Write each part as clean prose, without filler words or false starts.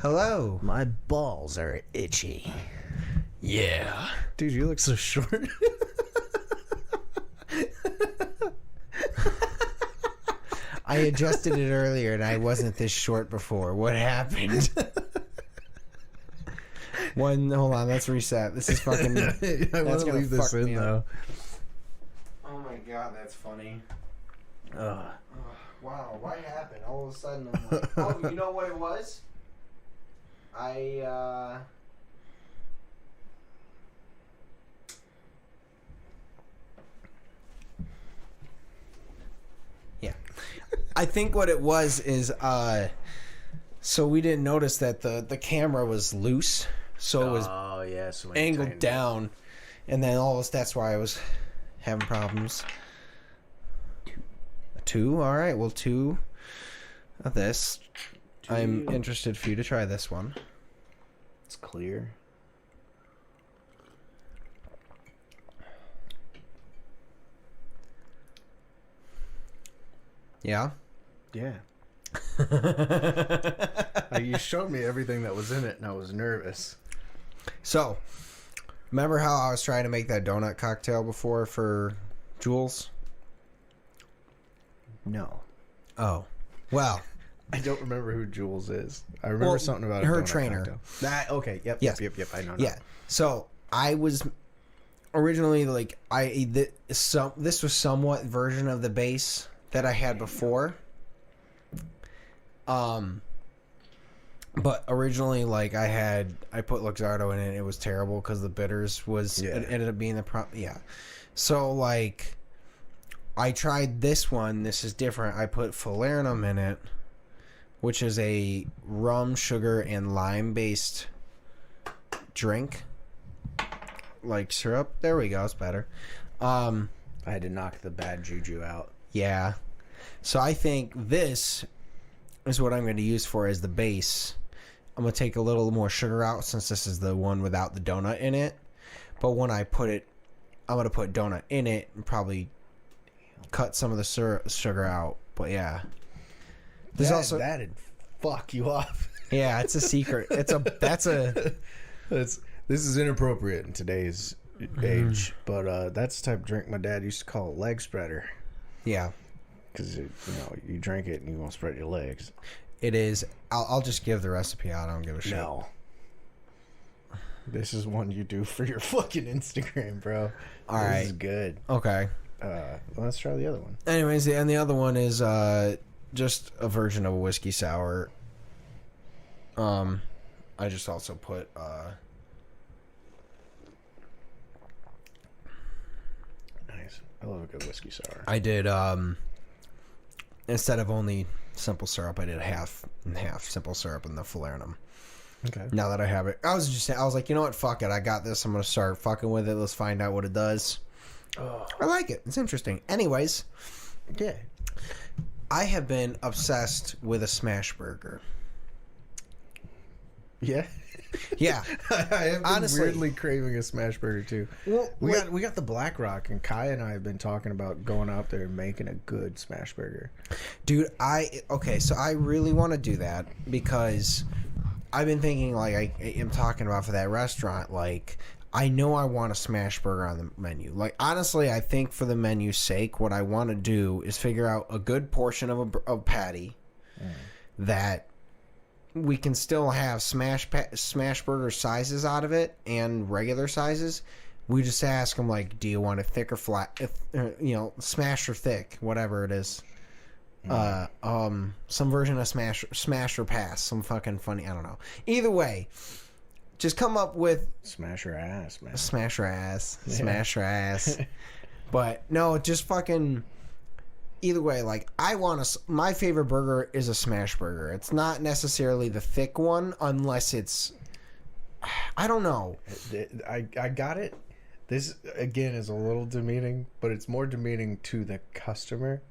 Hello. My balls are itchy. Yeah. Dude, you look so short. I adjusted it earlier and I wasn't this short before. What happened? Hold on, let's reset. This is fucking... I want to leave this in, though. Oh my god, that's funny. Wow, what happened? All of a sudden, I'm like... Oh, you know what it was? Yeah. I think what it was is, so we didn't notice that the camera was loose, so it was so angled down, and then that's why I was having problems. Two? Alright, well, two of this. I'm interested for you to try this one. It's clear. Yeah? Yeah. You showed me everything that was in it, and I was nervous. So, remember how I was trying to make that donut cocktail before for Jules? No. Oh. Well. I don't remember who Jules is. I remember something about her donut trainer. Cocktail. Okay. Yep. Yes. Yep. I know. Yeah. So I was originally like this was somewhat version of the base that I had before. But originally, like I put Luxardo in it. It was terrible because the bitters it ended up being the problem. Yeah. So like, I tried this one. This is different. I put falernum in it, which is a rum, sugar, and lime based drink. Like syrup. There we go. It's better. I had to knock the bad juju out. Yeah. So I think this is what I'm going to use for as the base. I'm going to take a little more sugar out since this is the one without the donut in it. But when I put it, I'm going to put donut in it and probably cut some of the sugar out. But yeah. There's also that'd fuck you up. Yeah, it's a secret. This is inappropriate in today's age, but that's the type of drink my dad used to call a leg spreader. Yeah. Because you drink it and you won't spread your legs. It is. I'll just give the recipe out. I don't give a shit. No. This is one you do for your fucking Instagram, bro. All right. This is good. Okay. Let's try the other one. Anyways, and the other one is just a version of a whiskey sour. I just also put nice. I love a good whiskey sour. I did instead of only simple syrup, I did half simple syrup in the falernum. Okay. Now that I have it, I was like, you know what? Fuck it. I got this. I'm gonna start fucking with it. Let's find out what it does. Oh. I like it. It's interesting. Anyways, Yeah. I have been obsessed with a smash burger. Yeah. Yeah. I have been Honestly, weirdly craving a smash burger too. Well, we got the Black Rock, and Kai and I have been talking about going out there and making a good smash burger. dude, so I really want to do that because I've been thinking, like, I am talking about for that restaurant, like, I know I want a smash burger on the menu. Like, honestly, I think for the menu's sake, what I want to do is figure out a good portion of a patty that we can still have smash burger sizes out of it and regular sizes. We just ask them, like, do you want it thick or flat? Smash or thick, whatever it is. Some version of smash or pass, some fucking funny, I don't know. Either way, just come up with smash your ass, man. Smash your ass. Yeah. Smash your ass. But no, just fucking either way, like, my favorite burger is a smash burger. It's not necessarily the thick one unless it's, I don't know. I got it. This again is a little demeaning, but it's more demeaning to the customer.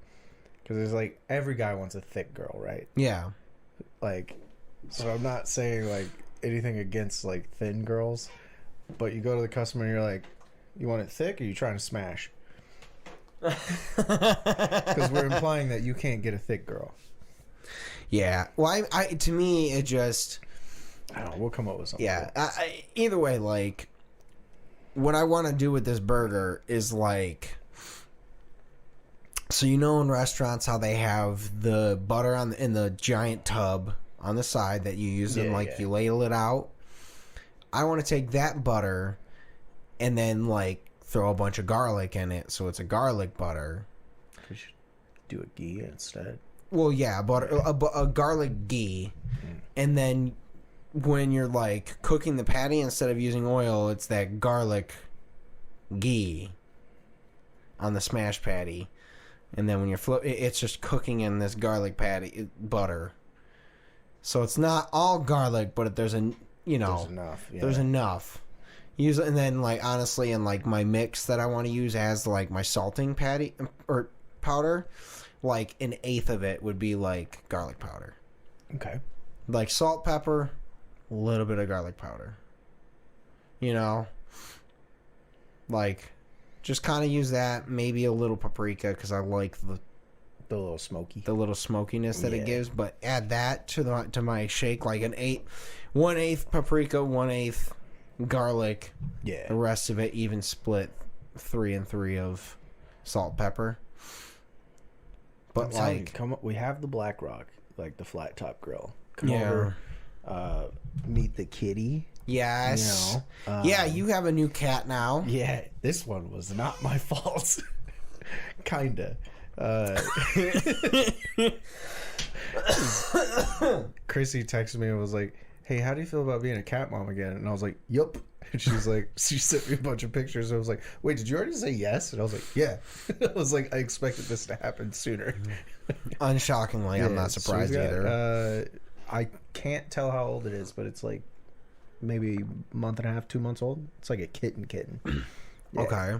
Because it's like, every guy wants a thick girl, right? Yeah. Like, so I'm not saying, like, anything against, like, thin girls. But you go to the customer and you're like, you want it thick or you trying to smash? Because we're implying that you can't get a thick girl. Yeah. Well, to me, it just... I don't know. We'll come up with something. Yeah. Cool. Either way, like, what I want to do with this burger is like, so in restaurants how they have the butter in the giant tub on the side that you use and you ladle it out. I want to take that butter and then like throw a bunch of garlic in it, so it's a garlic butter. We should do a ghee instead. Well, yeah, a garlic ghee, and then when you're like cooking the patty, instead of using oil, it's that garlic ghee on the smash patty, and then when you're it's just cooking in this garlic patty butter. So it's not all garlic, but there's there's enough. Yeah. There's enough. Use and then like honestly, in like my mix that I want to use as like my salting patty or powder, like 1/8 of it would be like garlic powder. Okay. Like salt, pepper, a little bit of garlic powder. Like just kind of use that. Maybe a little paprika because I like the little smoky, the little smokiness that it gives. But add that to my shake, like 1/8 paprika, 1/8 garlic. Yeah. The rest of it even split 3 and 3 of salt, pepper. But like, we have the Black Rock, like the flat top grill. Come over, meet the kitty. Yes. Yeah, you have a new cat now. Yeah, this one was not my fault. Kinda. Krisi texted me and was like, "Hey, how do you feel about being a cat mom again?" And I was like, "Yup." And she's like, she sent me a bunch of pictures. I was like, "Wait, did you already say yes?" And I was like, "Yeah." I was like, I expected this to happen sooner. Unshockingly, I'm not surprised either. I can't tell how old it is, but it's like maybe a month and a half, 2 months old. It's like a kitten. Yeah. Okay.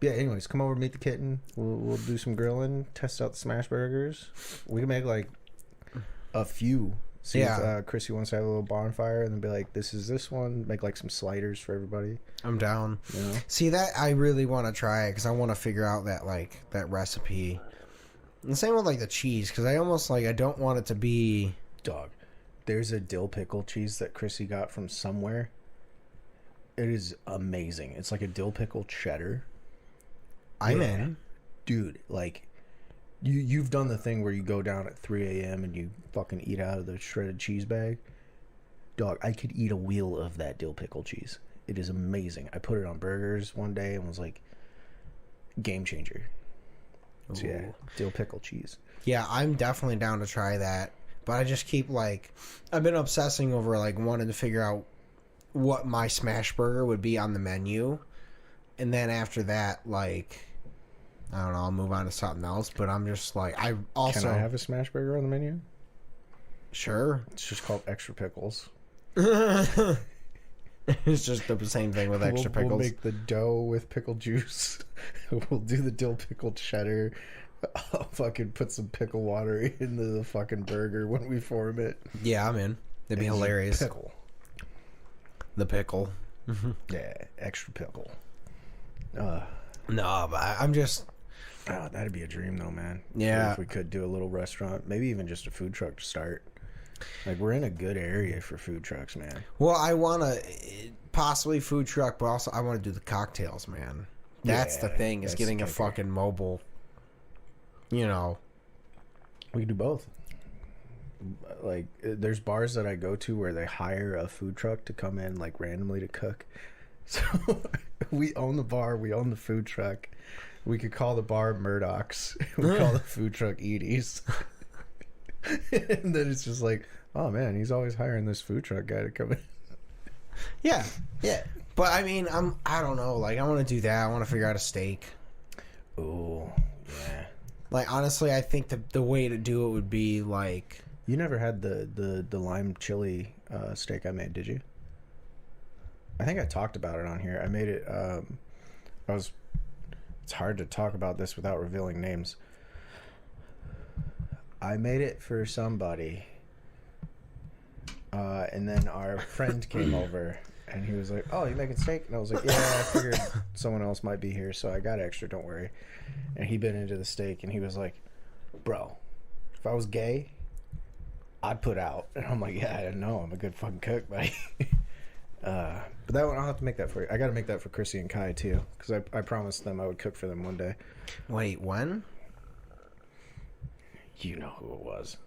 Yeah, anyways, come over, meet the kitten. We'll do some grilling, test out the smash burgers. We can make like a few. See if Krisi wants to have a little bonfire and then be like, this is this one. Make like some sliders for everybody. I'm down. See, that I really want to try it because I want to figure out that recipe. And the same with like the cheese, because I almost like I don't want it to be dog. There's a dill pickle cheese that Krisi got from somewhere. It is amazing. It's like a dill pickle cheddar. I'm in. Dude, like you've done the thing where you go down at 3 a.m. and you fucking eat out of the shredded cheese bag. Dog, I could eat a wheel of that dill pickle cheese. It is amazing. I put it on burgers one day and was like, game changer. So yeah, dill pickle cheese. Yeah, I'm definitely down to try that. But I just keep like, I've been obsessing over like wanting to figure out what my smash burger would be on the menu. And then after that, like, I don't know, I'll move on to something else. But I'm just like, I also... Can I have a smash burger on the menu? Sure. It's just called extra pickles. It's just the same thing with extra pickles. We'll make the dough with pickle juice. We'll do the dill pickle cheddar. I'll fucking put some pickle water into the fucking burger when we form it. Yeah, I'm in. That'd be hilarious. Pickle. The pickle. Yeah, extra pickle. No, but I'm just... Oh, that'd be a dream though, man. Yeah. If we could do a little restaurant, maybe even just a food truck to start. Like, we're in a good area for food trucks, man. Well, I want to possibly food truck, but also I want to do the cocktails, man. That's the thing, is getting a fucking mobile, you know. We can do both. Like, there's bars that I go to where they hire a food truck to come in, like, randomly to cook. So, we own the bar, we own the food truck. We could call the bar Murdoch's. We call the food truck Edie's. And then it's just like, oh man, he's always hiring this food truck guy to come in. Yeah. But I mean, I don't know. Like, I want to do that. I want to figure out a steak. Oh, yeah. Like, honestly, I think the way to do it would be like... You never had the lime chili steak I made, did you? I think I talked about it on here. I made it. It's hard to talk about this without revealing names. I made it for somebody, and then our friend came over, and he was like, "Oh, you making steak?" And I was like, "Yeah, I figured someone else might be here, so I got extra. Don't worry." And he bit into the steak, and he was like, "Bro, if I was gay, I put out. And I'm like, yeah, I know I'm a good fucking cook, buddy. But that one, I'll have to make that for you. I got to make that for Krisi and Kai, too. Because I promised them I would cook for them one day. Wait, when? You know who it was.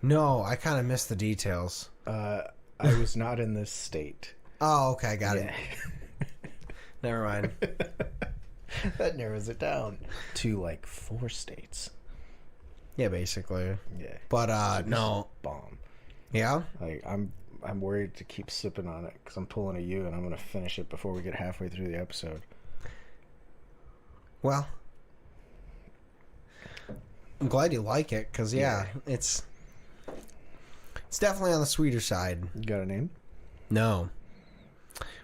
No, I kind of missed the details. I was not in this state. Oh, okay, got it. Never mind. That narrows it down to like 4 states. Yeah, basically. Yeah. But no. Bomb. Yeah? Like I'm worried to keep sipping on it because I'm pulling a U and I'm gonna finish it before we get halfway through the episode. Well, I'm glad you like it because it's definitely on the sweeter side. You got a name? No.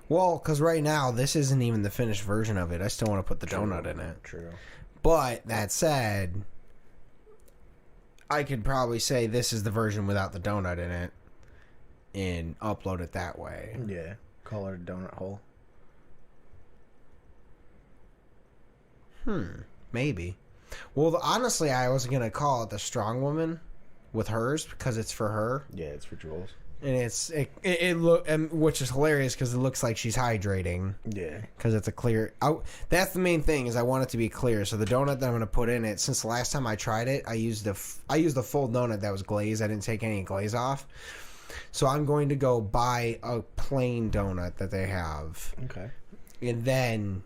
Well, because right now this isn't even the finished version of it. I still want to put the donut in it. True. But that said, I could probably say this is the version without the donut in it and upload it that way. Yeah. Call it a donut hole. Maybe. Well, honestly, I was going to call it the Strong Woman with hers because it's for her. Yeah, it's for Jules. And which is hilarious because it looks like she's hydrating. Yeah. Because it's a clear. That's the main thing is I want it to be clear. So the donut that I'm going to put in it, since the last time I tried it, I used the full donut that was glazed. I didn't take any glaze off. So I'm going to go buy a plain donut that they have. Okay. And then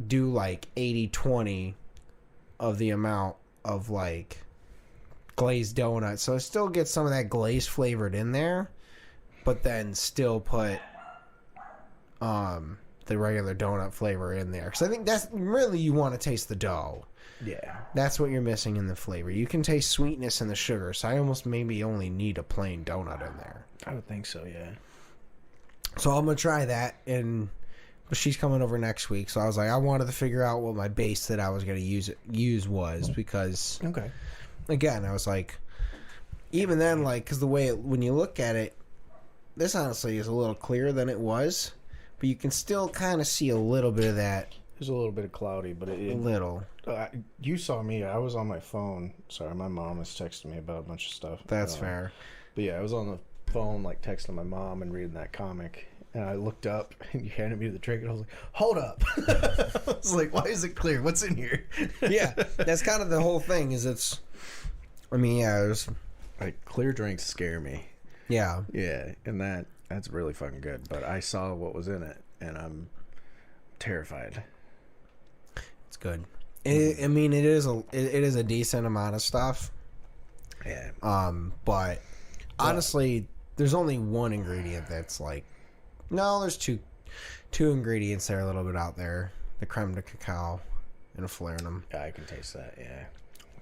do like 80-20 of the amount of like glazed donut. So it still gets some of that glaze flavored in there, but then still put the regular donut flavor in there. Because I think that's really, you want to taste the dough. Yeah. That's what you're missing in the flavor. You can taste sweetness in the sugar, so I almost maybe only need a plain donut in there. I would think so, yeah. So I'm going to try that, but she's coming over next week, so I was like, I wanted to figure out what my base that I was going to use was, because, okay, again, I was like, even then, like, because the way, when you look at it, this honestly is a little clearer than it was, but you can still kind of see a little bit of that. There's a little bit of cloudy, but a little. You saw me. I was on my phone. Sorry, my mom was texting me about a bunch of stuff. That's fair. But yeah, I was on the phone, like, texting my mom and reading that comic. And I looked up, and you handed me the drink, and I was like, hold up. I was like, why is it clear? What's in here? Yeah, that's kind of the whole thing, is it's... I mean, yeah, there's... Like, clear drinks scare me. Yeah. Yeah, and that's really fucking good. But I saw what was in it, and I'm terrified. It's good. I mean, it is a decent amount of stuff. Yeah. But honestly, there's only one ingredient that's like, no, there's two ingredients that are a little bit out there: the creme de cacao and a falernum. Yeah, I can taste that. Yeah.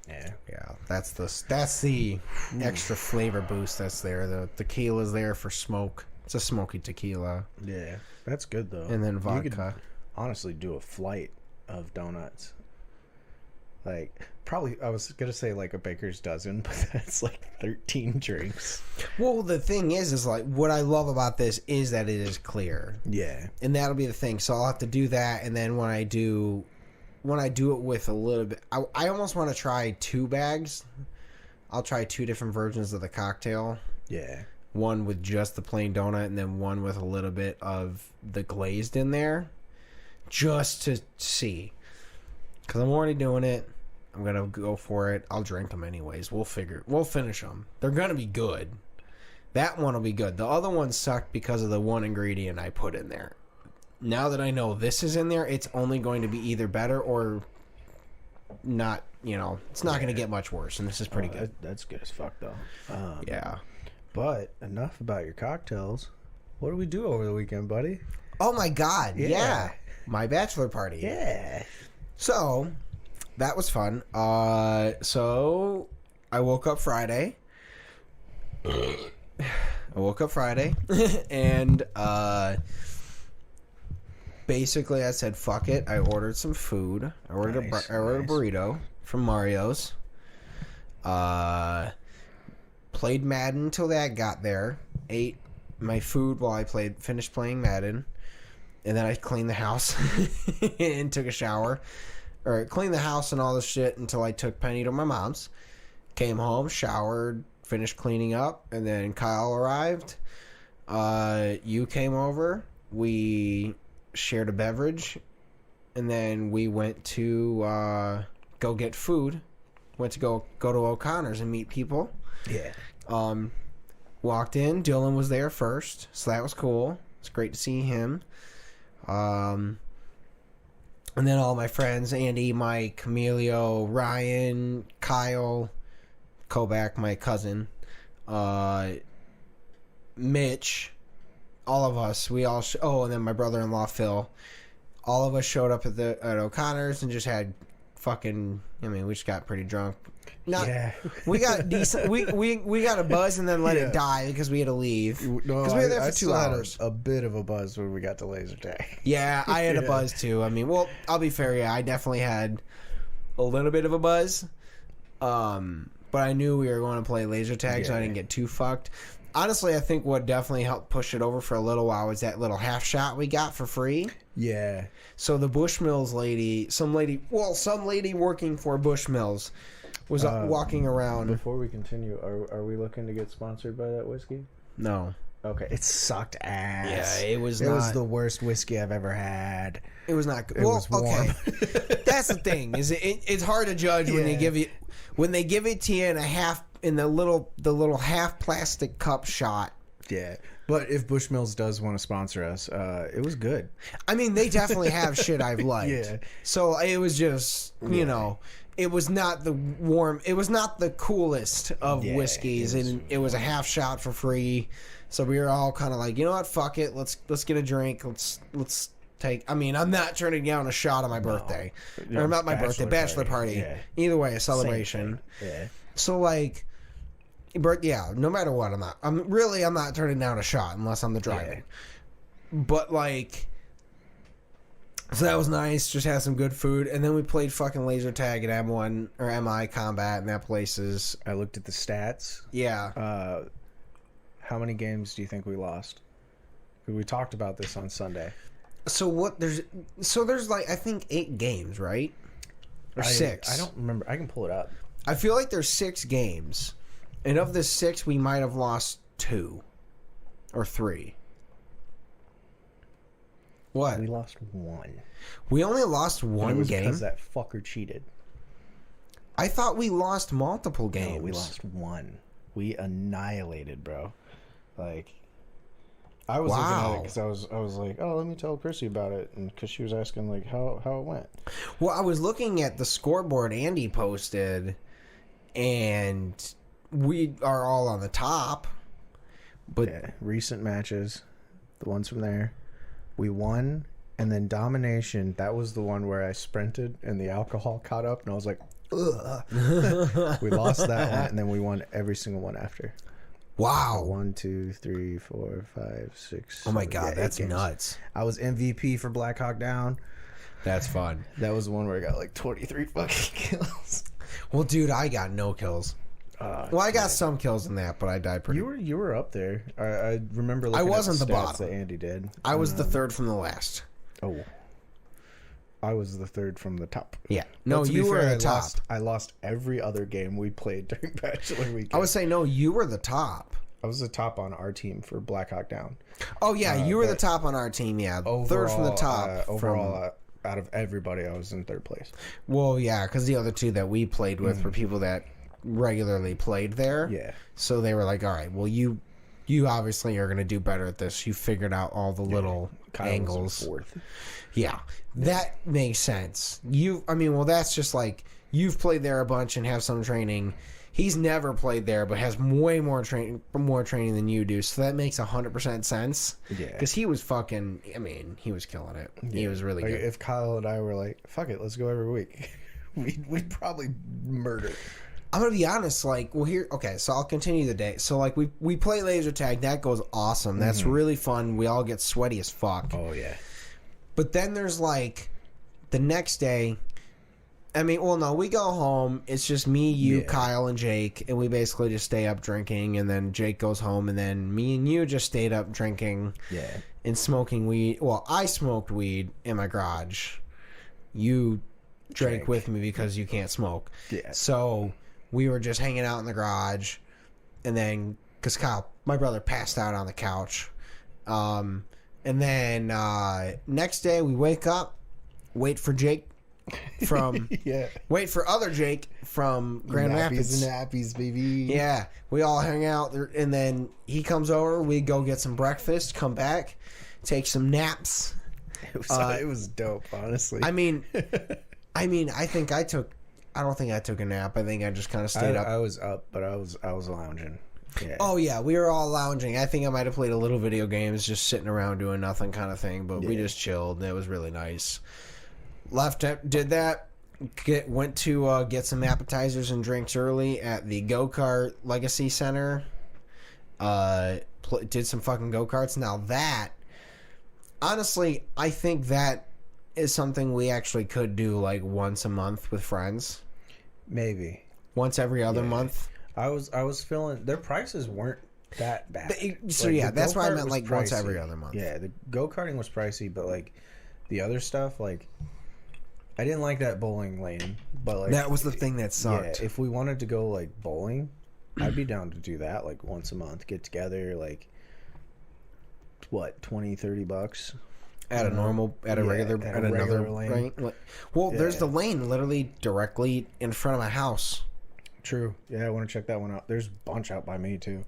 Yeah. Yeah. That's the extra flavor boost that's there. The tequila's there for smoke. It's a smoky tequila. Yeah, that's good though. And then vodka. You could honestly do a flight of donuts. Like, probably, I was going to say like a baker's dozen, but that's like 13 drinks. Well, the thing is like, what I love about this is that it is clear. Yeah. And that'll be the thing. So I'll have to do that. And then when I do it with a little bit, I almost want to try 2 bags. I'll try 2 different versions of the cocktail. Yeah. One with just the plain donut, and then one with a little bit of the glazed in there. Just to see. Because I'm already doing it. I'm going to go for it. I'll drink them anyways. We'll finish them. They're going to be good. That one will be good. The other one sucked because of the one ingredient I put in there. Now that I know this is in there, it's only going to be either better or not, it's not going to get much worse. And this is pretty good. That's good as fuck, though. Yeah. But enough about your cocktails. What do we do over the weekend, buddy? Oh, my God. Yeah. My bachelor party. Yeah. So, that was fun. So, I woke up Friday. And, basically I said, fuck it. I ordered some food. I ordered a burrito from Mario's. Played Madden until that got there. Ate my food while I finished playing Madden. And then I cleaned the house and took a shower. Or cleaned the house and all this shit until I took Penny to my mom's. Came home, showered, finished cleaning up, and then Kyle arrived. You came over. We shared a beverage, and then we went to go get food. Went to go to O'Connor's and meet people. Yeah. Walked in. Dylan was there first, so that was cool. It's great to see him. And then all my friends, Andy, Mike, Emilio, Ryan, Kyle, Kobach, my cousin, Mitch, all of us, we all, and then my brother-in-law, Phil, all of us showed up at O'Connor's and just had fucking, we just got pretty drunk. We got decent. We got a buzz and then let it die because we had to leave. Because we were there for 2 hours. Had a bit of a buzz when we got to laser tag. Yeah, I had a buzz too. I'll be fair. Yeah, I definitely had a little bit of a buzz. But I knew we were going to play laser tag, so I didn't get too fucked. Honestly, I think what definitely helped push it over for a little while was that little half shot we got for free. Yeah. So the Bushmills lady, some lady working for Bushmills was walking around. Before we continue, are we looking to get sponsored by that whiskey? No. Okay. It sucked ass. Yeah, it was the worst whiskey I've ever had. It was not good. It was warm. Okay. That's the thing. It's hard to judge when they give it to you in the little half plastic cup shot. Yeah. But if Bushmills does want to sponsor us, it was good. They definitely have shit I've liked. Yeah. So it was just, it was not the coolest of whiskeys, and it was a half shot for free. So we were all kind of like, you know what, fuck it, let's get a drink. Let's take. I'm not turning down a shot on my birthday, or not my birthday, bachelor party. Yeah. Either way, a celebration. Yeah. So no matter what, I'm not turning down a shot unless I'm the driver. Yeah. But so that was nice. Just had some good food, and then we played fucking laser tag at M1 or MI Combat, and that place is. I looked at the stats. Yeah. How many games do you think we lost? We talked about this on Sunday. So there's I think 8 games, right? Or 6. I don't remember. I can pull it up. I feel like there's 6 games. And of the 6, we might have lost 2 or 3. What? We lost 1. We only lost one game? Because that fucker cheated. I thought we lost multiple games. No, we lost 1. We annihilated, bro. I was looking at it because I was like, oh, let me tell Krisi about it, and because she was asking how it went. Well, I was looking at the scoreboard Andy posted, and we are all on the top. But recent matches, the ones from there, we won, and then domination. That was the one where I sprinted and the alcohol caught up, and I was like, ugh. We lost that one, and then we won every single one after. Wow. 1, 2, 3, 4, 5, 6. Oh my god, that's nuts. I was MVP for Black Hawk Down. That's fun. That was the one where I got 23 fucking kills. Well, dude, I got no kills. I got some kills in that, but I died pretty. You were up there. I remember. Looking I wasn't at the bottom that Andy did. I was the third from the last. Oh. I was the third from the top. Yeah. No, you were the top. I lost every other game we played during Bachelor Weekend. I would say, no, you were the top. I was the top on our team for Black Hawk Down. Oh, yeah, you were the top on our team, yeah. Overall, third from the top. Out of everybody, I was in third place. Well, yeah, because the other 2 that we played with were people that regularly played there. Yeah. So they were like, all right, well, you obviously are going to do better at this. You figured out all the little angles. Fourth. Yeah, that makes sense. That's just you've played there a bunch and have some training. He's never played there, but has way more training than you do. So that makes 100% sense. Yeah, because he was fucking. He was killing it. Yeah. He was really good. If Kyle and I were like, "Fuck it, let's go every week," we'd probably murder. I'm gonna be honest. So I'll continue the day. So we play laser tag. That goes awesome. That's really fun. We all get sweaty as fuck. Oh yeah. But then there's the next day. We go home. It's just me, you, Kyle, and Jake, and we basically just stay up drinking, and then Jake goes home, and then me and you just stayed up drinking and smoking weed. Well, I smoked weed in my garage. You drank with me because you can't smoke. Yeah. So we were just hanging out in the garage, and then because Kyle, my brother, passed out on the couch. And then next day we wake up, wait for Jake from wait for other Jake from Grand Rapids. Nappies, baby. Yeah, we all hang out there, and then he comes over. We go get some breakfast, come back, take some naps. It was dope, honestly. I mean, I think I took. I don't think I took a nap. I think I just kind of stayed up. I was up, but I was lounging. Yeah. Oh yeah, we were all lounging. I think I might have played a little video games, just sitting around doing nothing kind of thing. But we just chilled. And it was really nice. Did that. Went to get some appetizers and drinks early at the go-kart Legacy Center. Did some fucking go-karts. Now that, honestly, I think that is something we actually could do like once a month with friends. Maybe once every other month. I was feeling their prices weren't that bad. So like, yeah, that's why I meant like pricey. once every other month. Yeah, the go-karting was pricey, but like the other stuff, like I didn't like that bowling lane, but like that was the thing that sucked. Yeah, if we wanted to go like bowling, I'd be down to do that like once a month, get together, like what, $20-$30 at a regular lane. There's the lane literally directly in front of my house. True. Yeah, I want to check that one out. There's a bunch out by me too.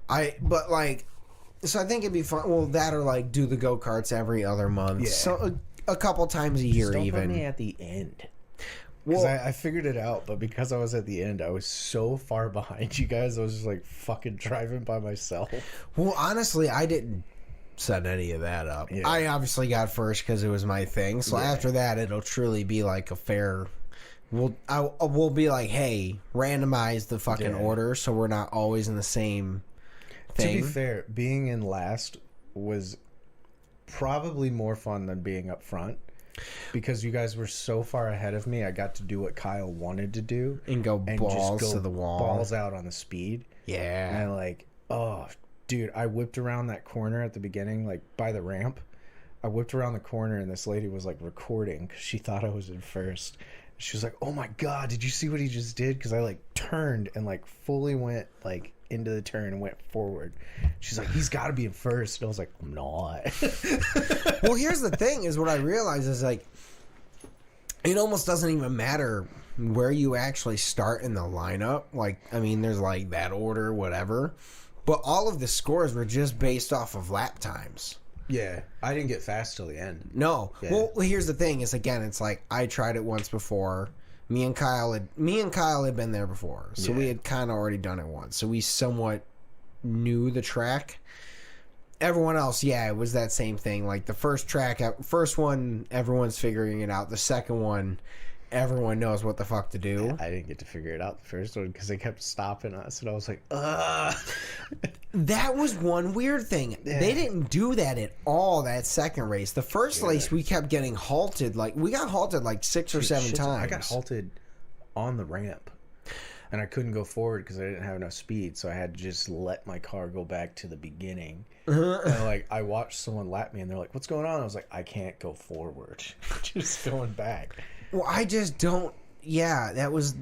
So I think it'd be fun. Well, that or like do the go-karts every other month. Yeah. So a couple times a year. Don't even. Put me at the end. Because I figured it out, but because I was at the end, I was so far behind you guys. I was just like fucking driving by myself. Well, honestly, I didn't set any of that up. Yeah. I obviously got first because it was my thing. So after that, it'll truly be like a fair. We'll be like, hey, randomize the fucking order so we're not always in the same thing. To be fair, being in last was probably more fun than being up front because you guys were so far ahead of me. I got to do what Kyle wanted to do and go balls to the wall, balls out on the speed. Yeah, and like, oh, dude, I whipped around that corner at the beginning, like by the ramp. I whipped around the corner and this lady was like recording because she thought I was in first. She was like, "Oh my god, did you see what he just did?" Because I like turned and like fully went like into the turn and went forward. She's like, "He's got to be in first." And I was like, "I'm not." Well, here's the thing: is what I realized is like, it almost doesn't even matter where you actually start in the lineup. Like, I mean, there's like that order, whatever, but all of the scores were just based off of lap times. Yeah, I didn't get fast till the end. No. Yeah. Well, here's the thing: is again, it's like I tried it once before. Me and Kyle had been there before, so we had kind of already done it once. So we somewhat knew the track. Everyone else, it was that same thing. Like the first one, everyone's figuring it out. The second one, everyone knows what the fuck to do. I didn't get to figure it out the first one because they kept stopping us, and I was like, ugh. That was one weird thing. Yeah. They didn't do that at all that second race. The first race, we kept getting halted. Like we got halted like 6 or 7 times. I got halted on the ramp, and I couldn't go forward because I didn't have enough speed. So I had to just let my car go back to the beginning. And like I watched someone lap me, and they're like, "What's going on?" I was like, "I can't go forward, just going back." Well, I just don't. Yeah, that was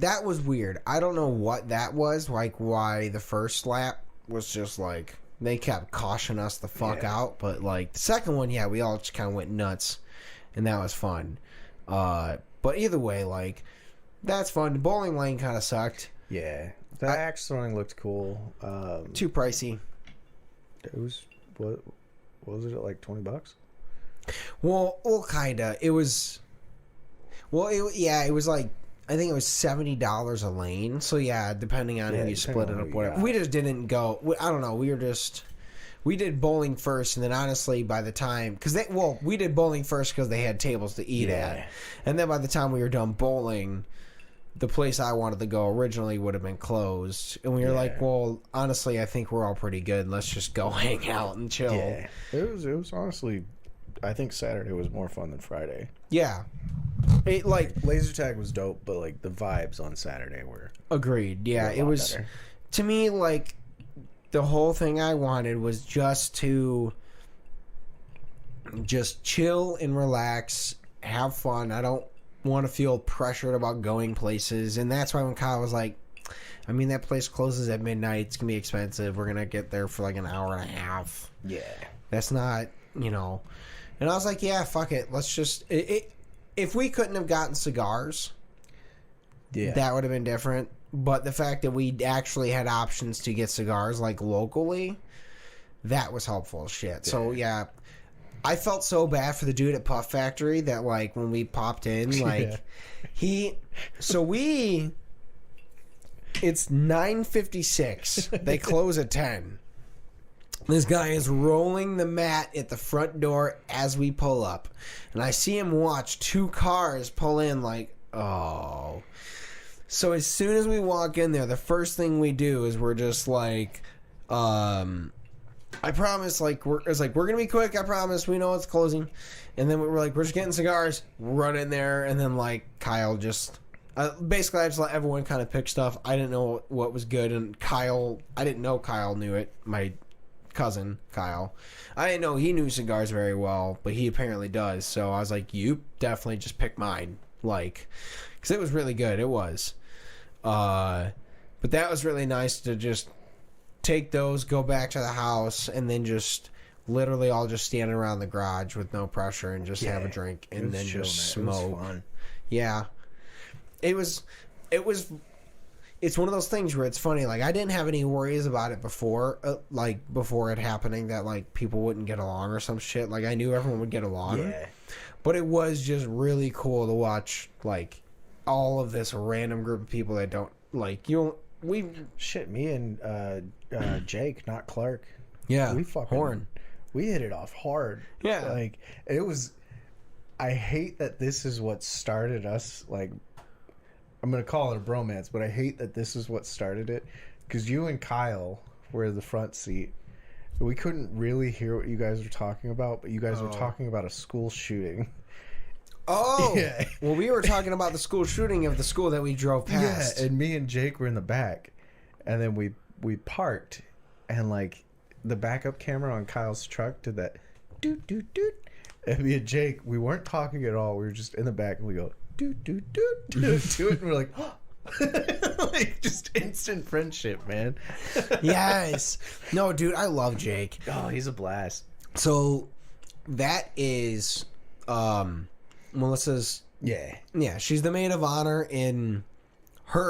weird. I don't know what that was. Like why the first lap was just like they kept cautioning us the fuck out, but like the second one, we all just kind of went nuts, and that was fun. But either way, like that's fun. The bowling lane kind of sucked. Yeah, the axe throwing looked cool. Too pricey. It was what was it like $20? Well, kinda. It was. Well, it was like I think it was $70 a lane. So depending on how you split it up, whatever. We just didn't go. I don't know. We did bowling first, and then honestly, by the time we did bowling first because they had tables to eat at, and then by the time we were done bowling, the place I wanted to go originally would have been closed, and we were like, well, honestly, I think we're all pretty good. Let's just go hang out and chill. Yeah, it was honestly, I think Saturday was more fun than Friday. Yeah. It like laser tag was dope, but like the vibes on Saturday were agreed. Yeah, it was better. To me like the whole thing I wanted was just to just chill and relax, have fun. I don't want to feel pressured about going places, and that's why when Kyle was like, I mean, that place closes at midnight. It's going to be expensive. We're going to get there for like an hour and a half. Yeah. That's not, you know. And I was like, yeah, fuck it. Let's just... if we couldn't have gotten cigars, that would have been different. But the fact that we actually had options to get cigars, like, locally, that was helpful as shit. So, yeah, I felt so bad for the dude at Puff Factory that, like, when we popped in, like, it's 9:56. They close at 10. This guy is rolling the mat at the front door as we pull up. And I see him watch 2 cars pull in like, oh. So as soon as we walk in there, the first thing we do is we're just like, I promise, like, we're going to be quick. I promise. We know it's closing. And then we're like, we're just getting cigars. Run in there. And then, like, Kyle just... basically, I just let everyone kind of pick stuff. I didn't know what was good. And Kyle... I didn't know Kyle knew it. My cousin, Kyle. I didn't know he knew cigars very well, but he apparently does. So I was like, you definitely just pick mine. Like... Because it was really good. It was. But that was really nice to just... take those, go back to the house, and then just literally all just stand around the garage with no pressure and just have a drink and then chill, just smoke. It was fun. Yeah. It's one of those things where it's funny. Like, I didn't have any worries about it before, before it happening that, like, people wouldn't get along or some shit. Like, I knew everyone would get along. Yeah. But it was just really cool to watch, like, all of this random group of people that don't, like, me and Jake, not Clark. Yeah, we fucking Horn. We hit it off hard. Yeah, like it was. I hate that this is what started us. Like, I'm gonna call it a bromance, but I hate that this is what started it because you and Kyle were in the front seat. We couldn't really hear what you guys were talking about, but you guys were talking about a school shooting. Oh, yeah. Well, we were talking about the school shooting of the school that we drove past. Yeah, and me and Jake were in the back, and then we parked, and like the backup camera on Kyle's truck did that doot doot doot, and me and Jake, we weren't talking at all. We were just in the back, and we go doot doot doot doot doot, and we're like, oh. Like just instant friendship, man. Yes. No, dude, I love Jake. Oh, he's a blast. So that is Melissa's, yeah, she's the maid of honor in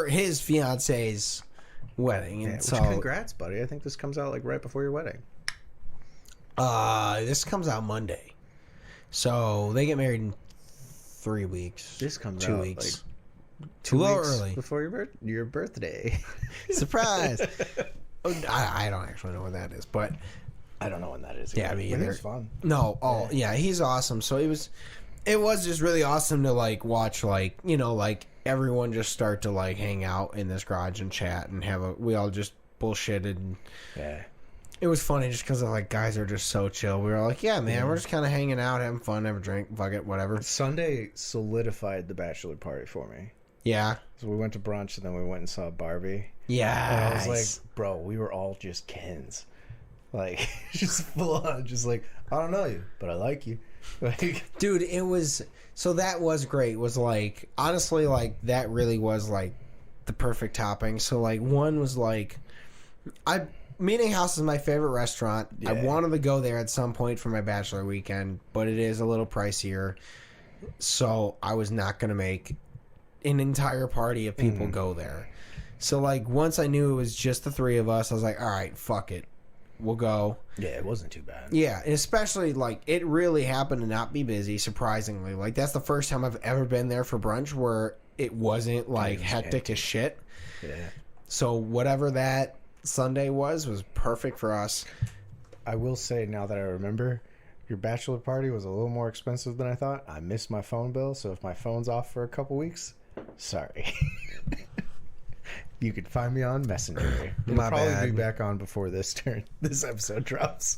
his fiance's wedding, and so congrats, buddy. I think this comes out like right before your wedding. This comes out Monday, so they get married in 3 weeks. This comes 2 out weeks, like 2 weeks early before your birthday. Surprise! I don't actually know what that is, but I don't know when that is. Yeah, I mean, it was fun. No, yeah, he's awesome. So it was just really awesome to like watch, like, you know, like everyone just start to like hang out in this garage and chat and we all just bullshitted. And it was funny just because like guys are just so chill. We were like, yeah, man, we're just kind of hanging out, having fun, have a drink, fuck it, whatever. Sunday solidified the bachelor party for me. Yeah. So we went to brunch and then we went and saw Barbie. Yeah. And I was like, bro, we were all just Kens. Like, just full on, just like, I don't know you, but I like you. Like, dude, that was great. Was like, honestly, like that really was like the perfect topping. So like one was like, Meeting House is my favorite restaurant. Yeah. I wanted to go there at some point for my bachelor weekend, but it is a little pricier. So I was not going to make an entire party of people go there. So like once I knew it was just the 3 of us, I was like, all right, fuck it. We'll go. Yeah, it wasn't too bad. Yeah, and especially, like, it really happened to not be busy, surprisingly. Like, that's the first time I've ever been there for brunch where it wasn't, like, hectic as shit. Yeah. So whatever that Sunday was perfect for us. I will say, now that I remember, your bachelor party was a little more expensive than I thought. I missed my phone bill, so if my phone's off for a couple weeks, sorry. You could find me on Messenger. It'll probably be back on before this episode drops.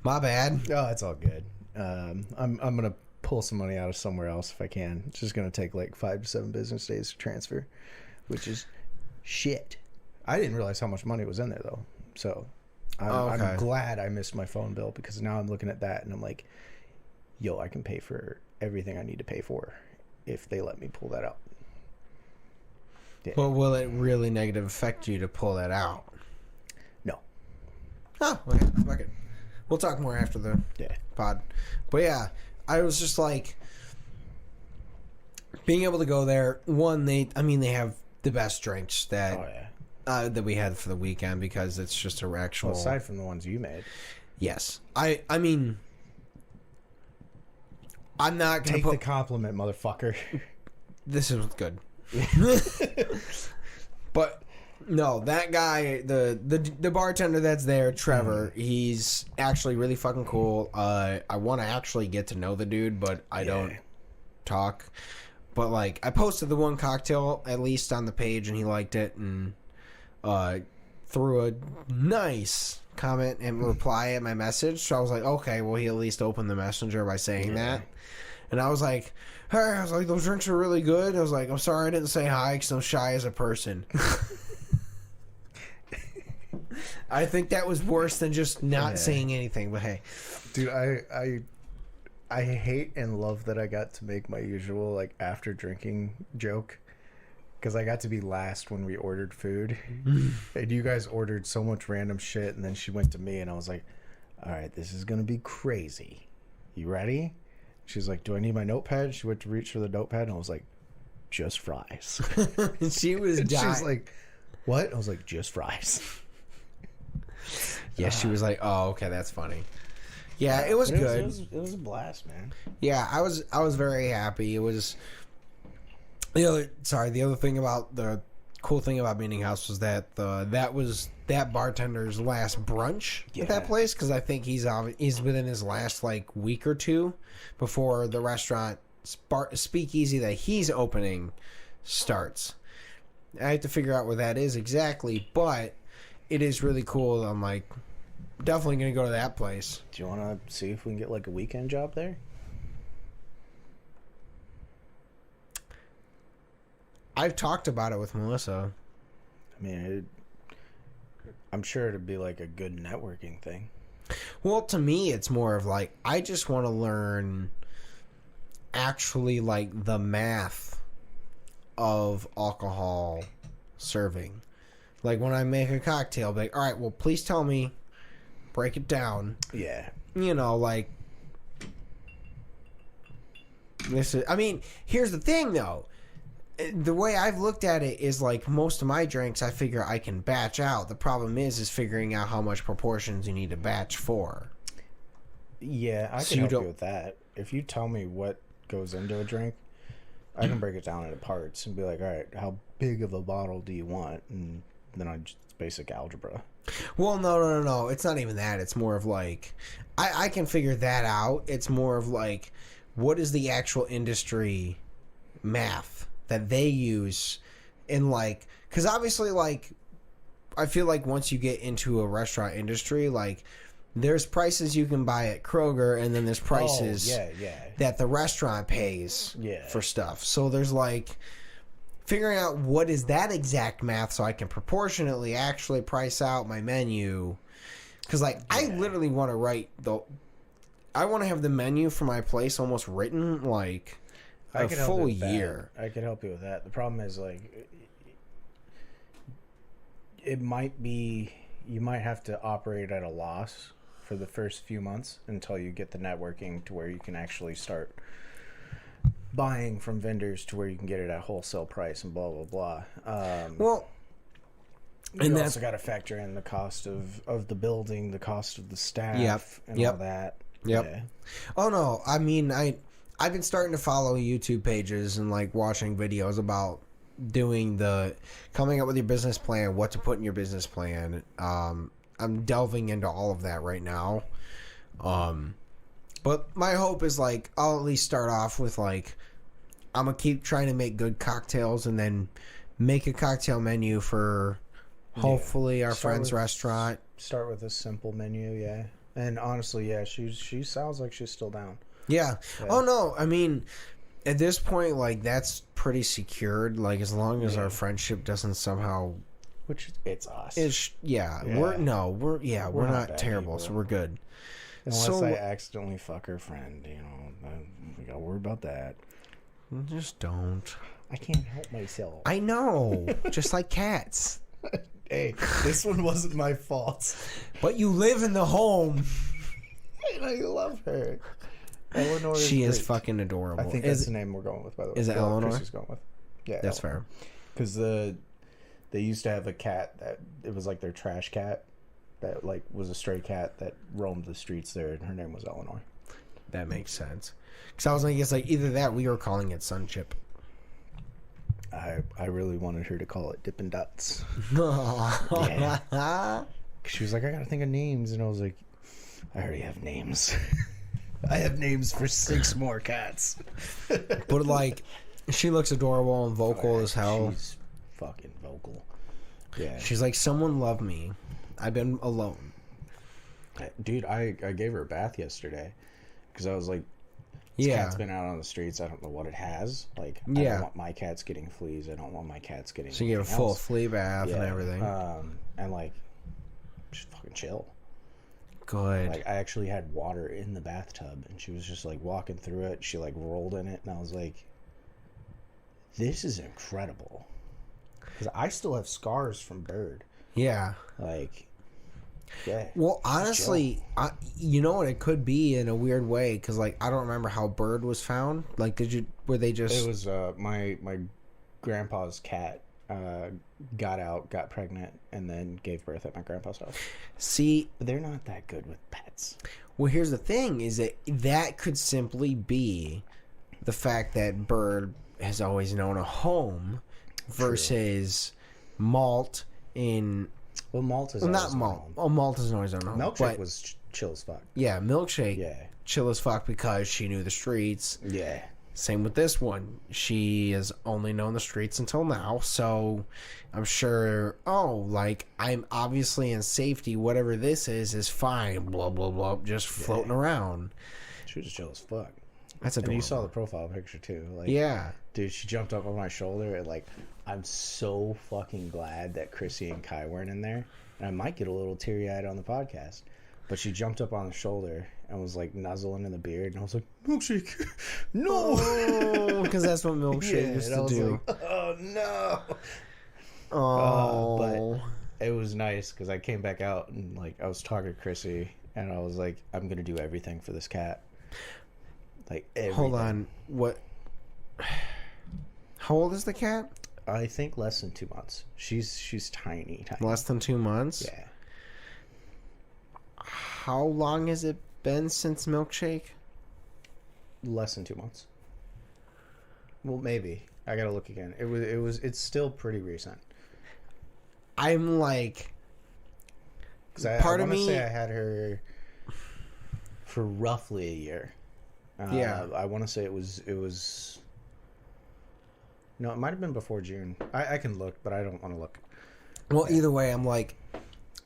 My bad. Oh, it's all good. I'm gonna pull some money out of somewhere else if I can. It's just gonna take like 5 to 7 business days to transfer, which is shit. I didn't realize how much money was in there though. So I'm glad I missed my phone bill because now I'm looking at that and I'm like, yo, I can pay for everything I need to pay for if they let me pull that out. Yeah. But will it really negative affect you to pull that out? No. Oh, okay. Fuck it. We'll talk more after the pod. But yeah, I was just like, being able to go there. One, they have the best drinks that that we had for the weekend because it's just a actual. Well, aside from the ones you made. Yes, I mean, I'm not gonna take the compliment, motherfucker. This is good. But no, that guy, the bartender that's there, Trevor, he's actually really fucking cool. I want to actually get to know the dude, but I don't talk. But like, I posted the one cocktail at least on the page, and he liked it, and threw a nice comment and reply at my message. So I was like, okay, well, he at least opened the messenger by saying that. And I was like, hey, those drinks are really good. I was like, I'm sorry I didn't say hi because I'm shy as a person. I think that was worse than just not saying anything, but hey. Dude, I hate and love that I got to make my usual, like, after drinking joke. Because I got to be last when we ordered food. And you guys ordered so much random shit, and then she went to me, and I was like, all right, this is going to be crazy. You ready? She's like, do I need my notepad? She went to reach for the notepad, and I was like, just fries. She was dying. She's like, what? I was like, just fries. Yeah, she was like, oh, okay, that's funny. Yeah, it was good. It was a blast, man. Yeah, I was very happy. It was the other thing about the cool thing about Meeting House was that that was that bartender's last brunch at that place, because I think he's within his last like week or two before the restaurant speakeasy that he's opening starts. I have to figure out where that is exactly, but it is really cool. I'm like, definitely gonna go to that place. Do you want to see if we can get like a weekend job there? I've talked about it with Melissa. I mean, I'm sure it'd be like a good networking thing. Well, to me, it's more of like, I just want to learn actually like the math of alcohol serving. Like when I make a cocktail, I'll be like, all right, well, please tell me, break it down. Yeah. You know, like, this is, I mean, here's the thing though. The way I've looked at it is like most of my drinks I figure I can batch out. The problem is figuring out how much proportions you need to batch for. Yeah, I can help you with that. If you tell me what goes into a drink, I can break it down into parts and be like, all right, how big of a bottle do you want? And then it's basic algebra. Well, no. It's not even that. It's more of like, I can figure that out. It's more of like, what is the actual industry math that they use in like, because obviously like, I feel like once you get into a restaurant industry, like there's prices you can buy at Kroger, and then there's prices that the restaurant pays for stuff. So there's like figuring out what is that exact math so I can proportionately actually price out my menu. Because like I literally want to I want to have the menu for my place almost written like a full year. I could help you with that. The problem is like it might be you might have to operate at a loss for the first few months until you get the networking to where you can actually start buying from vendors to where you can get it at wholesale price and blah blah blah. Well, and you also got to factor in the cost of the building, the cost of the staff, and all that. Yep. Yeah. Oh no, I mean I've been starting to follow YouTube pages and like watching videos about coming up with your business plan, what to put in your business plan. I'm delving into all of that right now. But my hope is like, I'll at least start off with like, I'm going to keep trying to make good cocktails and then make a cocktail menu for hopefully our friend's restaurant. Start with a simple menu. Yeah. And honestly, she sounds like she's still down. Yeah. Oh no, I mean, at this point, like that's pretty secured. Like as long as our friendship doesn't somehow, which it's us. We're not terrible, so we're good. Unless I accidentally fuck her friend, we gotta worry about that. Just don't. I can't help myself. I know. Just like cats. Hey, this one wasn't my fault. But you live in the home. And I love her. Eleanor She is great. fucking adorable. I think that's the name we're going with, by the way. Is it Eleanor? Chris is going with. Yeah. That's fair. Because they used to have a cat that, it was like their trash cat that like was a stray cat that roamed the streets there, and her name was Eleanor. That makes sense. Because I was like, it's like either that we were calling it Sunchip. I really wanted her to call it Dippin' Dots. Yeah. 'Cause she was like, I gotta think of names, and I was like, I already have names. I have names for 6 more cats. But like, she looks adorable and vocal as hell. She's fucking vocal. Yeah. She's like, someone love me. I've been alone. Dude, I gave her a bath yesterday because I was like, this cat's been out on the streets. I don't know what it has. Like, I don't want my cats getting fleas. I don't want my cats getting. So you get a full flea bath and everything. And like, just fucking chill. Good. Like, I actually had water in the bathtub, and she was just like walking through it. She like rolled in it, and I was like, this is incredible. Because I still have scars from Bird. Yeah. Like, yeah. Well, honestly, you know what it could be in a weird way, because like I don't remember how Bird was found. Like, were they just? It was my grandpa's cat got out, got pregnant, and then gave birth at my grandpa's house. See, but they're not that good with pets. Well, here's the thing: is that could simply be the fact that Bird has always known a home, versus Malt in. Well, Malt is not Malt. Oh, Malt is always known a home. Milkshake was chill as fuck. Yeah, Milkshake. Yeah. Chill as fuck because she knew the streets. Yeah. Same with this one. She has only known the streets until now, so I'm sure, like, I'm obviously in safety. Whatever this is fine. Blah, blah, blah. Just floating around. She was chill as fuck. That's adorable. And you saw the profile picture, too. Like, yeah. Dude, she jumped up on my shoulder, and, like, I'm so fucking glad that Krisi and Kai weren't in there. And I might get a little teary-eyed on the podcast. But she jumped up on the shoulder and was like nuzzling in the beard, and I was like, Milkshake, no, because that's what Milkshake used to do. Like, oh no. But it was nice because I came back out and like I was talking to Krissy, and I was like, I'm gonna do everything for this cat. Like everything. Hold on, what? How old is the cat? I think less than 2 months. She's tiny. Less than 2 months. Yeah. How long has it been since Milkshake? Less than 2 months. Well, maybe. I gotta look again. It's still pretty recent. I'm like, because I want to say I had her for roughly a year. Yeah. I want to say it was. No, it might have been before June. I can look, but I don't want to look. Well, either way, I'm like,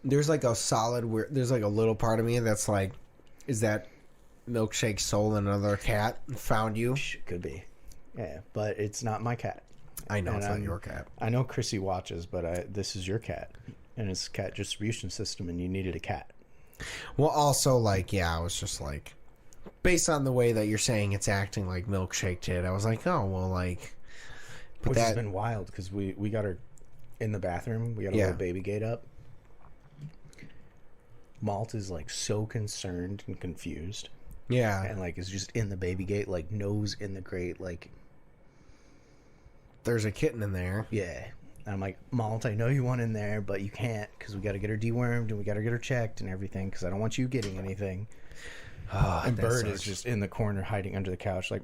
there's like a solid there's like a little part of me that's like, is that Milkshake sold another cat and found you? Could be. Yeah, but it's not my cat. I know it's not your cat. I know Krissy watches, but this is your cat. And it's a cat distribution system, and you needed a cat. Well, also, like, yeah, I was just like, based on the way that you're saying it's acting like Milkshake did, I was like, oh, well, like. Which has been wild, because we got her in the bathroom. We got a little baby gate up. Malt is, like, so concerned and confused. Yeah. And, like, is just in the baby gate, like, nose in the grate, like. There's a kitten in there. Yeah. And I'm like, Malt, I know you want in there, but you can't, because we got to get her dewormed, and we got to get her checked and everything, because I don't want you getting anything. And Bird is just in the corner hiding under the couch like,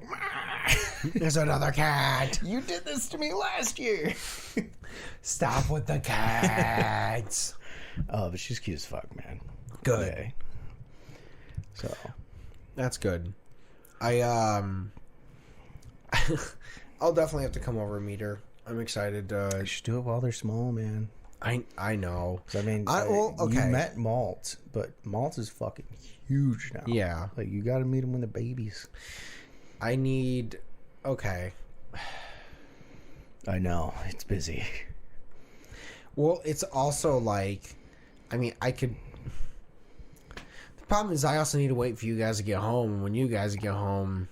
there's another cat. You did this to me last year. Stop with the cats. Oh, but she's cute as fuck, man. Good. Yeah. So. That's good. I'll definitely have to come over and meet her. I'm excited. You should do it while they're small, man. I know. I mean, okay. You met Malt, but Malt is fucking huge now. Yeah. Like, you got to meet him when they're babies. Okay. I know. It's busy. Well, it's also like, I mean, the problem is I also need to wait for you guys to get home. And when you guys get home.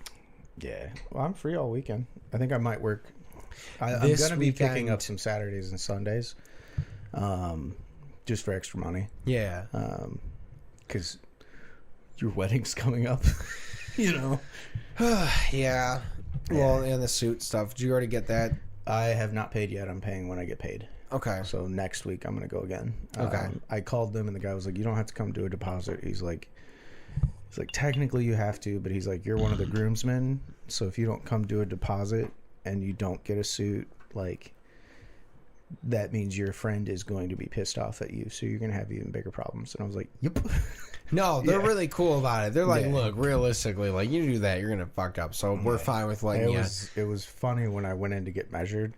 Yeah. Well, I'm free all weekend. I think I might work I'm This going to be picking weekend- up some Saturdays and Sundays, just for extra money. Yeah. Because your wedding's coming up, you know. Yeah. Well, and the suit stuff. Did you already get that? I have not paid yet. I'm paying when I get paid. Okay. So next week I'm going to go again. Okay. I called them and the guy was like, you don't have to come do a deposit. He's like, technically you have to, but he's like, you're one of the groomsmen. So if you don't come do a deposit and you don't get a suit, like, that means your friend is going to be pissed off at you. So you're going to have even bigger problems. And I was like, yep. No, they're Yeah. really cool about it. They're like, Yeah. look, realistically, like, you do that, you're going to fuck up. So we're fine with letting you. It was funny when I went in to get measured.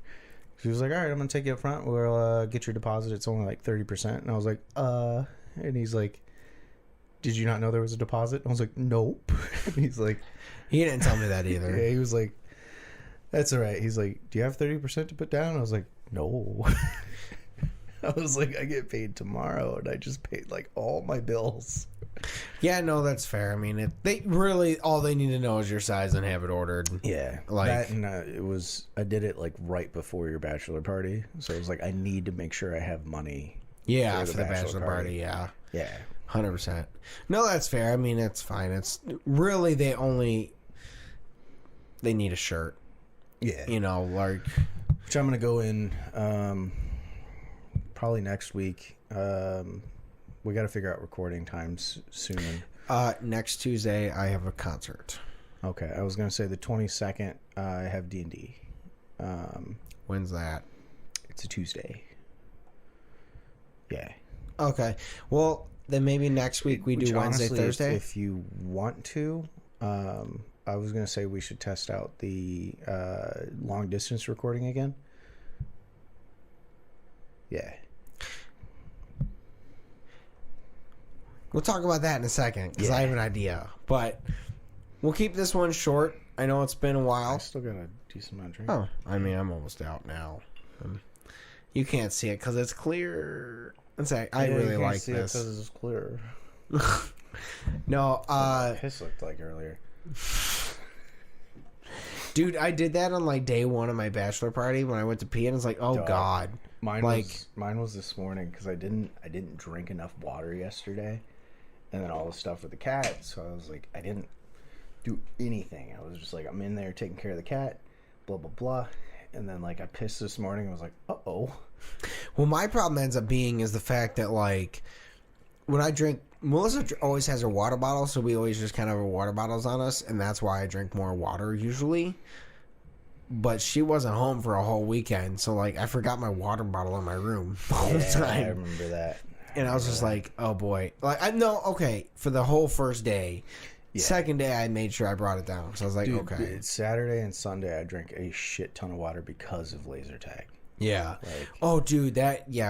He was like, all right, I'm going to take you up front. We'll get your deposit. It's only like 30%. And I was like, and he's like, did you not know there was a deposit? And I was like, nope. And he's like, He didn't tell me that either. yeah, he was like, that's all right. He's like, do you have 30% to put down? I was like, no. I was like, I get paid tomorrow, and I just paid like all my bills. Yeah, no, that's fair. I mean, they really, all they need to know is your size and have it ordered. Yeah, Like- that, and I did it like right before your bachelor party, so it was like I need to make sure I have money. Yeah, for the bachelor party, yeah. Yeah, 100%. No, that's fair. I mean, it's fine. It's really, they need a shirt. yeah. You know, like, Which I'm gonna go in probably next week. We got to figure out recording times soon. next Tuesday, I have a concert. Okay, I was gonna say the 22nd. I have D&D. When's that? It's a Tuesday. Yeah. Okay. Well, then maybe next week we do Which, Wednesday, honestly, Thursday. If you want to, I was gonna say we should test out the long distance recording again. Yeah. We'll talk about that in a second because Yeah. I have an idea. But we'll keep this one short. I know it's been a I while. still got a decent amount of drink. Oh, I mean, I'm almost out now. You can't see it because it's clear. I really like this. because it's clear. No, Piss looked like earlier. dude, I did that on like day one of my bachelor party when I went to pee, and it's like, oh Dog. god, Mine like was this morning because I didn't drink enough water yesterday, and then all the stuff with the cat. So I was like, I didn't do anything. I was just like, I'm in there taking care of the cat, blah blah blah, and then like I pissed this morning. I was like, oh. well, my problem ends up being is the fact that like when I drink, Melissa always has her water bottle, so we always just kind of have our water bottles on us, and that's why I drink more water usually. But she wasn't home for a whole weekend, so like I forgot my water bottle in my room the whole Yeah, I time. remember that. And I was just like, oh boy. Like, I know, okay, for the whole first day. Yeah. Second day, I made sure I brought it down. So I was like, Dude, okay. Saturday and Sunday, I drank a shit ton of water because of laser tag. Yeah. Like, Oh, dude,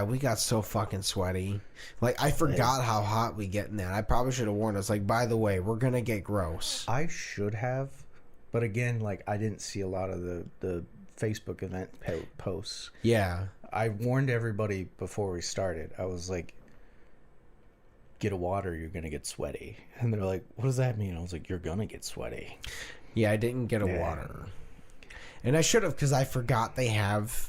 we got so fucking sweaty. Like, I forgot how hot we get in that. I probably should have warned us. Like, by the way, we're going to get gross. I should have, but again, like I didn't see a lot of the Facebook event posts. Yeah. I warned everybody before we started. I was like, get a water, you're going to get sweaty. And they're like, what does that mean? I was like, you're going to get sweaty. Yeah, I didn't get a water. And I should have because I forgot they have...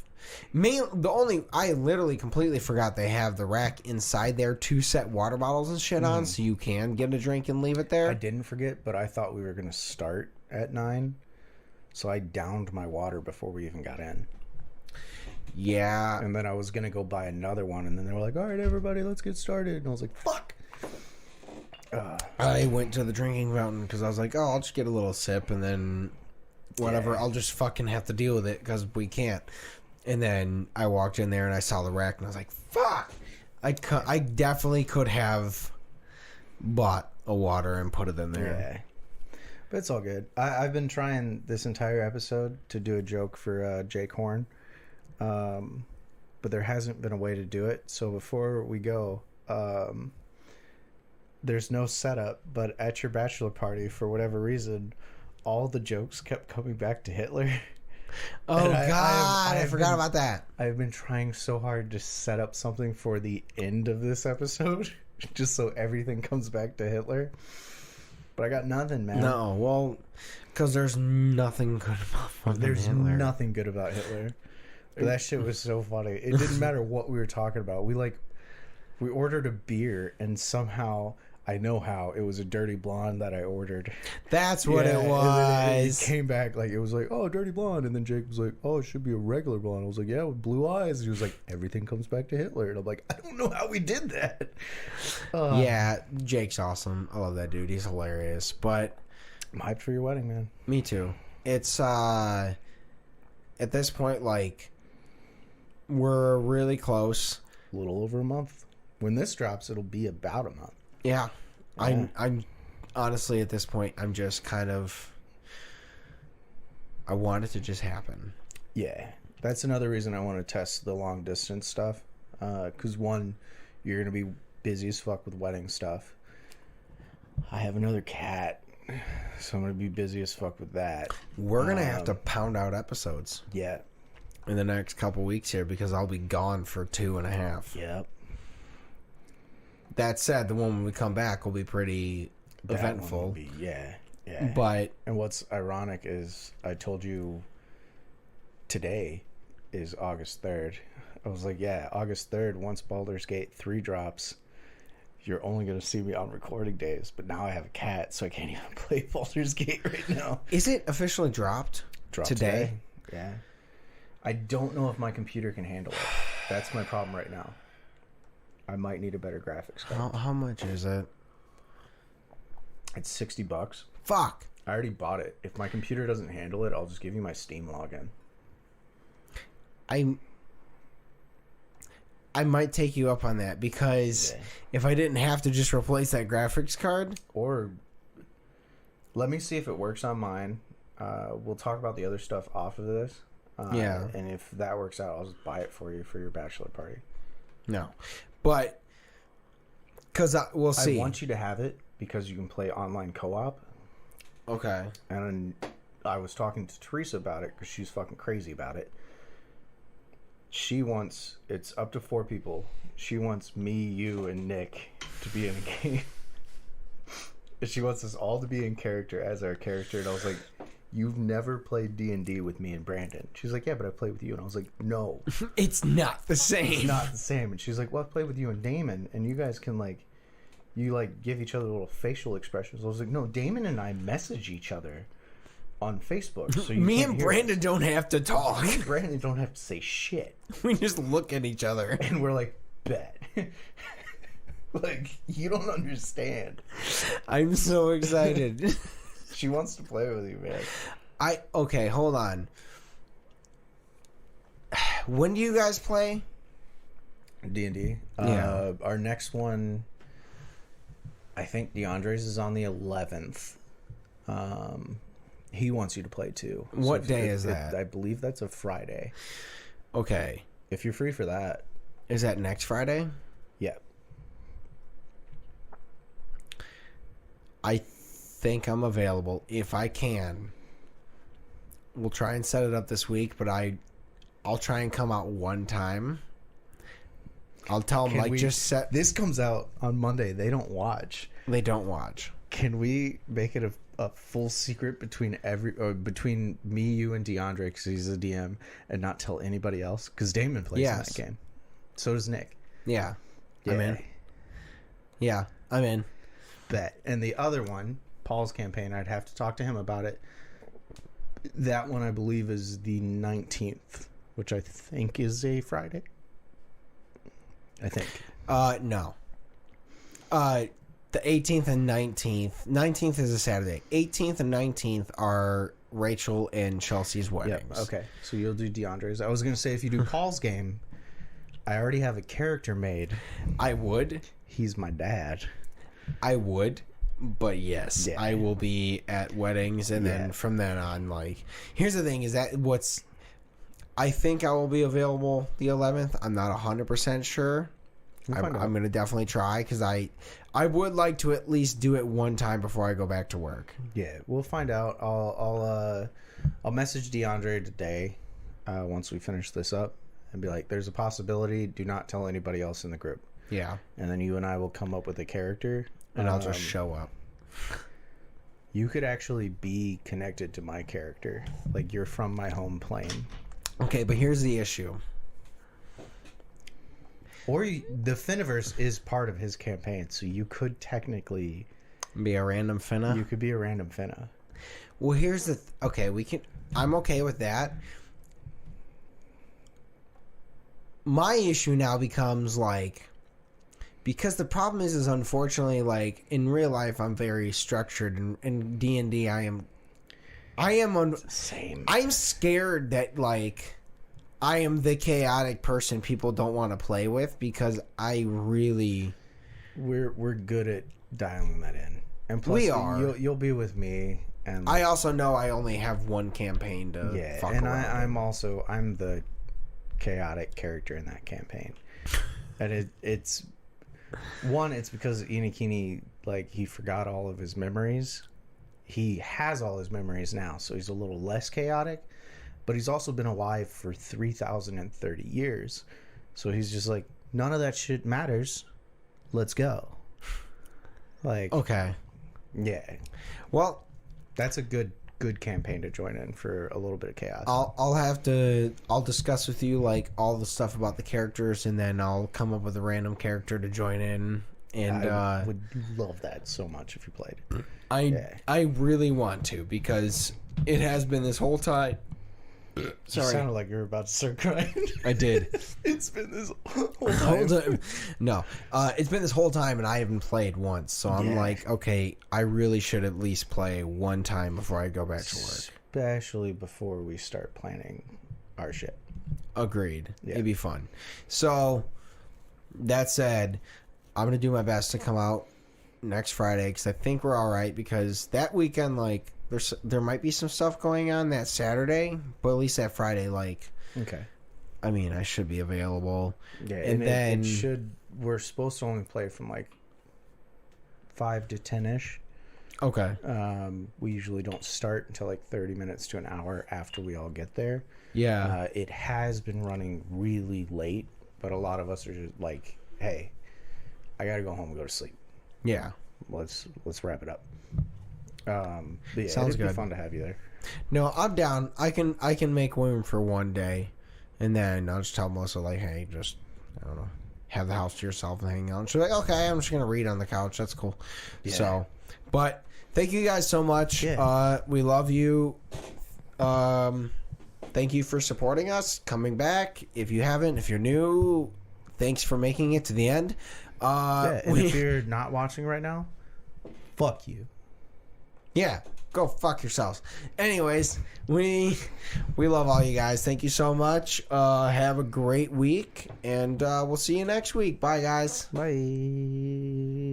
I literally completely forgot they have the rack inside there to set water bottles and shit on so you can get a drink and leave it there. I didn't forget, but I thought we were going to start at 9. So I downed my water before we even got in. Yeah. And then I was going to go buy another one. And then they were like, all right, everybody, let's get started. And I was like, fuck. I went to the drinking fountain because I was like, oh, I'll just get a little sip and then whatever. I'll just fucking have to deal with it because we can't. And then I walked in there and I saw the rack and I was like, fuck. I definitely could have bought a water and put it in there. Yeah. But it's all good. I've been trying this entire episode to do a joke for Jake Horn. But there hasn't been a way to do it. So before we go, there's no setup. But at your bachelor party, for whatever reason, all the jokes kept coming back to Hitler. Oh, And God. I forgot been- about that. I've been trying so hard to set up something for the end of this episode, just so everything comes back to Hitler. But I got nothing, man. No, well, because there's nothing good about fucking There's Hitler. nothing good about Hitler. But that shit was so funny. It didn't matter what we were talking about. We ordered a beer, and somehow, I know how, it was a dirty blonde that I ordered. That's what it And then was. it came back, like, it was like, oh, dirty blonde. And then Jake was like, oh, it should be a regular blonde. I was like, yeah, with blue eyes. And he was like, everything comes back to Hitler. And I'm like, I don't know how we did that. Yeah, Jake's awesome. I love that dude. He's hilarious. But I'm hyped for your wedding, man. me too. It's at this point, like, we're really close. A little over a month. When this drops, it'll be about a month. Yeah. I'm honestly at this point, I'm just kind of, I want it to just happen. Yeah. That's another reason I want to test the long distance stuff. Because one, you're going to be busy as fuck with wedding stuff. I have another cat, so I'm going to be busy as fuck with that. We're going to have to pound out episodes. Yeah. In the next couple weeks here, because I'll be gone for 2.5. Yep. That said, the one when we come back will be pretty That eventful. one will be, yeah. But And what's ironic is I told you today is August 3rd. I was like, yeah, August 3rd, once Baldur's Gate 3 drops, you're only going to see me on recording days. But now I have a cat, so I can't even play Baldur's Gate right now. is it officially dropped today? Yeah. I don't know if my computer can handle it. That's my problem right now. I might need a better graphics card. How much is it? It's $60. Fuck. I already bought it. If my computer doesn't handle it, I'll just give you my Steam login. I might take you up on that, because if I didn't have to just replace that graphics card, Or let me see if it works on mine. We'll talk about the other stuff off of this. Yeah. And if that works out, I'll just buy it for you for your bachelor party. no. But because we'll see. I want you to have it because you can play online co-op. Okay. And I was talking to Teresa about it because she's fucking crazy about it. She wants, it's up to 4 people. She wants me, you, and Nick to be in a game. She wants us all to be in character as our character. And I was like, you've never played D&D with me and Brandon. She's like, yeah, but I played with you. And I was like, no. It's not the same. It's not the same. And she's like, well, I've played with you and Damon. And you guys can, like, give each other little facial expressions. I was like, no, Damon and I message each other on Facebook. So me and Brandon don't have to talk. Me and Brandon don't have to say shit. We just look at each other. And we're like, bet. Like, you don't understand. I'm so excited. She wants to play with you, man. Okay, hold on. When do you guys play? D&D. Yeah. Our next one, I think DeAndre's is on the 11th. He wants you to play too. What day is that? I believe that's a Friday. Okay. If you're free for that. Is that next Friday? Yeah. I think I'm available if I can. We'll try and set it up this week, but I'll try and come out one time. I'll tell them just set. This comes out on Monday. They don't watch. They don't watch. Can we make it a full secret between between me, you, and DeAndre because he's a DM, and not tell anybody else? Because Damon plays in that game. So does Nick. Yeah. I'm in. Yeah, I'm in. Bet. And the other one, Paul's campaign, I'd have to talk to him about it. That one, I believe, is the 19th, which I think is a Friday. I think. No. The 18th and 19th. 19th is a Saturday. 18th and 19th are Rachel and Chelsea's weddings. Yep. Okay. So you'll do DeAndre's. I was going to say, if you do Paul's game, I already have a character made. I would. He's my dad. I would. But yes, Yeah. I will be at weddings, and then from then on, like, here's the thing: is that I think I will be available the 11th. I'm not 100% sure. I'm going to definitely try because I would like to at least do it one time before I go back to work. Yeah, we'll find out. I'll message DeAndre today once we finish this up and be like, "There's a possibility. Do not tell anybody else in the group." Yeah, And then you and I will come up with a character. and I'll just show up. You could actually be connected to my character. Like, you're from my home plane. Okay, but here's the issue. Or the Finniverse is part of his campaign, so you could technically... Be a random finna? You could be a random finna. Well, here's the... okay, we can... I'm okay with that. My issue now becomes, like... Because the problem is unfortunately, like, in real life, I'm very structured. And in D&D, Same. I'm scared that, like, I am the chaotic person people don't want to play with because I really... We're good at dialing that in. And plus, We are. You'll be with me. And I also know I only have one campaign to fuck and around I'm the chaotic character in that campaign. And it's... One, it's because Inikini, like, he forgot all of his memories. He has all his memories now, so he's a little less chaotic. But he's also been alive for 3,030 years. So he's just like, none of that shit matters. Let's go. Like, Okay. Yeah. Well, that's a good campaign to join in for a little bit of chaos. I'll discuss with you, like, all the stuff about the characters, and then I'll come up with a random character to join in. And I would love that so much if you played. I really want to, because it has been this whole time. Sorry. You sounded like you were about to start crying. I did. It's been this whole time. No. It's been this whole time, and I haven't played once. So I'm like, okay, I really should at least play one time before I go back to work. Especially before we start planning our shit. Agreed. Yeah. It'd be fun. So, that said, I'm going to do my best to come out next Friday, because I think we're all right, because that weekend, like, there might be some stuff going on that Saturday, but at least that Friday, like, okay. I mean, I should be available. Yeah, and then we're supposed to only play from like 5 to 10-ish. Okay. We usually don't start until like 30 minutes to an hour after we all get there. Yeah. It has been running really late, but a lot of us are just like, hey, I gotta go home and go to sleep. Yeah. Let's wrap it up. But yeah, Sounds it'd good. be fun to have you there. No, I'm down. I can make room for one day, and then I'll just tell Melissa, like, hey, just, I don't know, have the house to yourself and hang out. And she's like, okay, I'm just gonna read on the couch. That's cool. Yeah. So, but thank you guys so much. Yeah. We love you. Thank you for supporting us, coming back. If you haven't, if you're new, thanks for making it to the end. And if you're not watching right now, fuck you. Yeah, go fuck yourselves. Anyways, we love all you guys. Thank you so much. Have a great week, and we'll see you next week. Bye, guys. Bye.